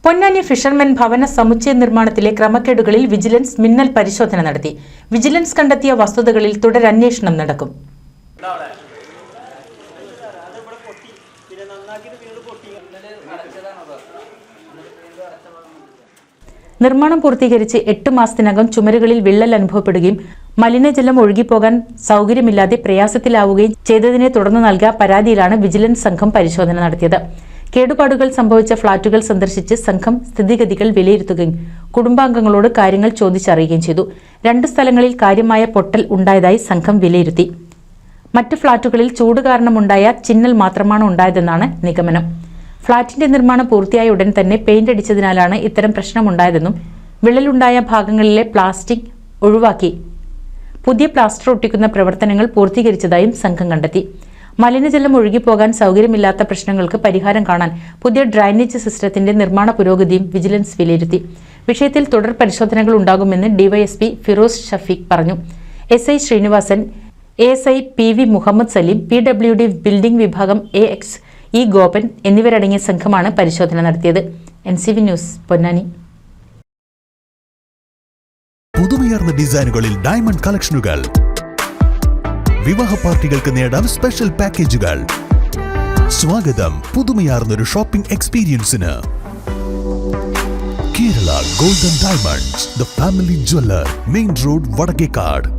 Ponnani fishermen ഭവന സമുച്ചയ നിർമ്മാണത്തിലെ ക്രമക്കേടുകളിൽ vigilance മിന്നൽ പരിശോധന നടത്തി. വിജിലൻസ് കണ്ടെത്തിയ വസ്തുതകളിൽ തുടരന്വേഷണം നടക്കും. നിർമ്മാണം പൂർത്തീകരിച്ച് 8 മാസത്തിനകം ചുമരുകളിൽ വിള്ളൽ അനുഭവപ്പെടുകയും മലിനജലം ഒഴുകിപ്പോകാൻ സൗകര്യമില്ലാതെ പ്രയാസത്തിലാവുകയും ചെയ്തതിനെ തുടർന്ന് നൽകിയ പരാതിയിലാണ് വിജിലൻസ് സംഘം പരിശോധന നടത്തിയത്. കേടുപാടുകൾ സംഭവിച്ച ഫ്ളാറ്റുകൾ സന്ദർശിച്ച് സംഘം സ്ഥിതിഗതികൾ വിലയിരുത്തുകയും കുടുംബാംഗങ്ങളോട് കാര്യങ്ങൾ ചോദിച്ചറിയുകയും ചെയ്തു. 2 സ്ഥലങ്ങളിൽ കാര്യമായ പൊട്ടൽ ഉണ്ടായതായി സംഘം വിലയിരുത്തി. മറ്റ് ഫ്ളാറ്റുകളിൽ ചൂട് കാരണമുണ്ടായ ചിന്നൽ മാത്രമാണ് ഉണ്ടായതെന്നാണ് നിഗമനം. ഫ്ളാറ്റിന്റെ നിർമ്മാണം പൂർത്തിയായ ഉടൻ തന്നെ പെയിന്റ് അടിച്ചതിനാലാണ് ഇത്തരം പ്രശ്നമുണ്ടായതെന്നും വിള്ളലുണ്ടായ ഭാഗങ്ങളിലെ പ്ലാസ്റ്റിക് ഒഴിവാക്കി പുതിയ പ്ലാസ്റ്റർ ഒട്ടിക്കുന്ന പ്രവർത്തനങ്ങൾ പൂർത്തീകരിച്ചതായും സംഘം കണ്ടെത്തി. മലിനജലം ഒഴുകിപ്പോകാൻ സൗകര്യമില്ലാത്ത പ്രശ്നങ്ങൾക്ക് പരിഹാരം കാണാൻ പുതിയ ഡ്രൈനേജ് സിസ്റ്റത്തിന്റെ നിർമ്മാണ പുരോഗതിയും വിജിലൻസ് വിലയിരുത്തി. വിഷയത്തിൽ തുടർ പരിശോധനകൾ ഉണ്ടാകുമെന്ന് ഡിവൈഎസ്പി ഫിറോസ് ഷഫീഖ് പറഞ്ഞു. SI Sreenivasan, ASI PV Muhammad Saleem, PWD building വിഭാഗം AX E ഗോപൻ എന്നിവരടങ്ങിയ സംഘമാണ് പരിശോധന നടത്തിയത്. NCV news, Ponnani. പുതുമയാർന്ന ഡിസൈനുകളിൽ ഡയമണ്ട് കളക്ഷനുകൾ, വിവാഹ പാർട്ടികൾക്ക് നേടാൻ സ്പെഷ്യൽ പാക്കേജുകൾ. സ്വാഗതം പുതുമയാർന്നൊരു ഷോപ്പിംഗ് എക്സ്പീരിയൻസിന്. Kerala golden diamonds, the family jeweller, main road, Vadakkekad.